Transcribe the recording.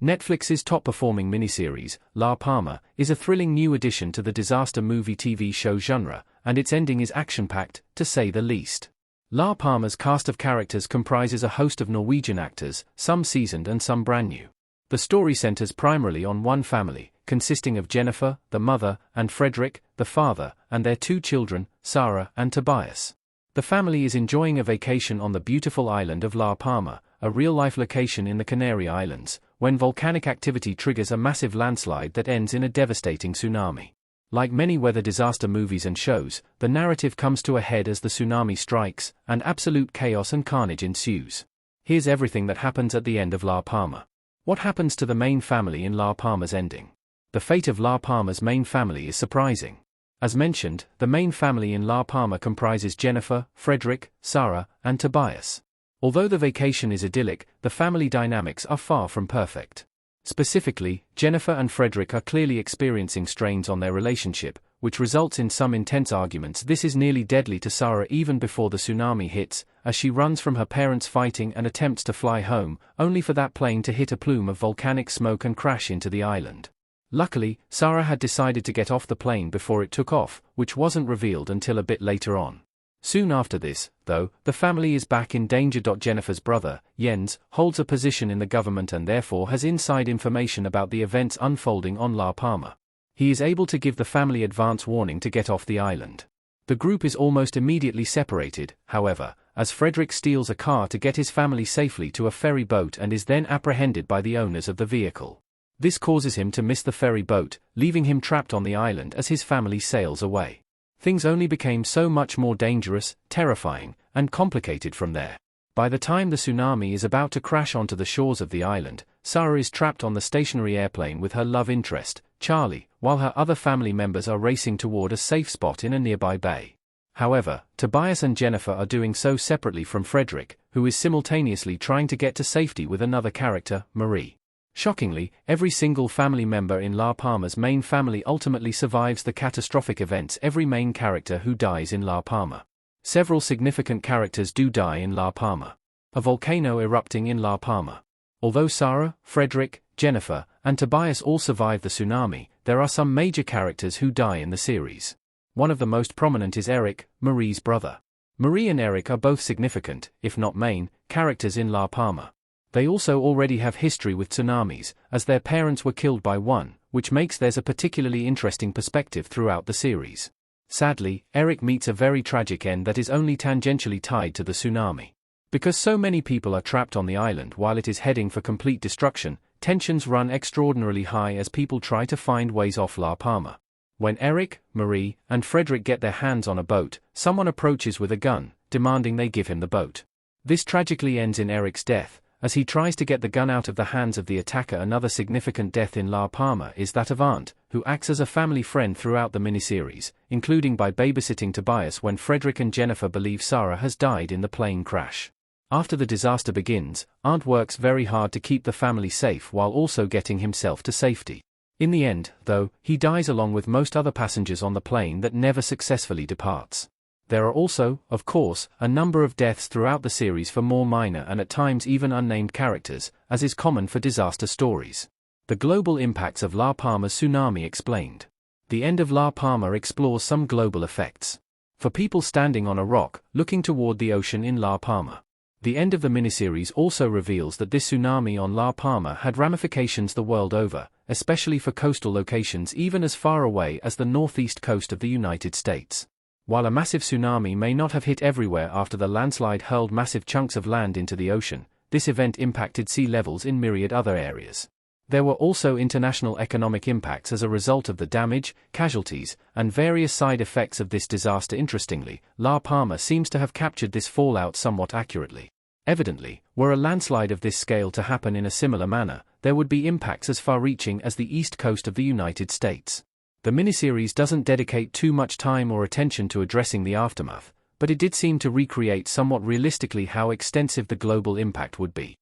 Netflix's top-performing miniseries, La Palma, is a thrilling new addition to the disaster movie TV show genre, and its ending is action-packed, to say the least. La Palma's cast of characters comprises a host of Norwegian actors, some seasoned and some brand new. The story centers primarily on one family, consisting of Jennifer, the mother, and Frederick, the father, and their two children, Sarah and Tobias. The family is enjoying a vacation on the beautiful island of La Palma, a real-life location in the Canary Islands, when volcanic activity triggers a massive landslide that ends in a devastating tsunami. Like many weather disaster movies and shows, the narrative comes to a head as the tsunami strikes, and absolute chaos and carnage ensues. Here's everything that happens at the end of La Palma. What happens to the main family in La Palma's ending? The fate of La Palma's main family is surprising. As mentioned, the main family in La Palma comprises Jennifer, Frederick, Sarah, and Tobias. Although the vacation is idyllic, the family dynamics are far from perfect. Specifically, Jennifer and Frederick are clearly experiencing strains on their relationship, which results in some intense arguments. This is nearly deadly to Sarah even before the tsunami hits, as she runs from her parents fighting and attempts to fly home, only for that plane to hit a plume of volcanic smoke and crash into the island. Luckily, Sarah had decided to get off the plane before it took off, which wasn't revealed until a bit later on. Soon after this, though, the family is back in danger. Jennifer's brother, Jens, holds a position in the government and therefore has inside information about the events unfolding on La Palma. He is able to give the family advance warning to get off the island. The group is almost immediately separated, however, as Frederick steals a car to get his family safely to a ferry boat and is then apprehended by the owners of the vehicle. This causes him to miss the ferry boat, leaving him trapped on the island as his family sails away. Things only became so much more dangerous, terrifying, and complicated from there. By the time the tsunami is about to crash onto the shores of the island, Sarah is trapped on the stationary airplane with her love interest, Charlie, while her other family members are racing toward a safe spot in a nearby bay. However, Tobias and Jennifer are doing so separately from Frederick, who is simultaneously trying to get to safety with another character, Marie. Shockingly, every single family member in La Palma's main family ultimately survives the catastrophic events. Every main character who dies in La Palma. Several significant characters do die in La Palma. A volcano erupting in La Palma. Although Sarah, Frederick, Jennifer, and Tobias all survive the tsunami, there are some major characters who die in the series. One of the most prominent is Eric, Marie's brother. Marie and Eric are both significant, if not main, characters in La Palma. They also already have history with tsunamis, as their parents were killed by one, which makes theirs a particularly interesting perspective throughout the series. Sadly, Eric meets a very tragic end that is only tangentially tied to the tsunami. Because so many people are trapped on the island while it is heading for complete destruction, tensions run extraordinarily high as people try to find ways off La Palma. When Eric, Marie, and Frederick get their hands on a boat, someone approaches with a gun, demanding they give him the boat. This tragically ends in Eric's death, as he tries to get the gun out of the hands of the attacker. Another significant death in La Palma is that of Aunt, who acts as a family friend throughout the miniseries, including by babysitting Tobias when Frederick and Jennifer believe Sarah has died in the plane crash. After the disaster begins, Aunt works very hard to keep the family safe while also getting himself to safety. In the end, though, he dies along with most other passengers on the plane that never successfully departs. There are also, of course, a number of deaths throughout the series for more minor and at times even unnamed characters, as is common for disaster stories. The global impacts of La Palma's tsunami explained. The end of La Palma explores some global effects. For people standing on a rock, looking toward the ocean in La Palma. The end of the miniseries also reveals that this tsunami on La Palma had ramifications the world over, especially for coastal locations even as far away as the northeast coast of the United States. While a massive tsunami may not have hit everywhere after the landslide hurled massive chunks of land into the ocean, this event impacted sea levels in myriad other areas. There were also international economic impacts as a result of the damage, casualties, and various side effects of this disaster. Interestingly, La Palma seems to have captured this fallout somewhat accurately. Evidently, were a landslide of this scale to happen in a similar manner, there would be impacts as far-reaching as the east coast of the United States. The miniseries doesn't dedicate too much time or attention to addressing the aftermath, but it did seem to recreate somewhat realistically how extensive the global impact would be.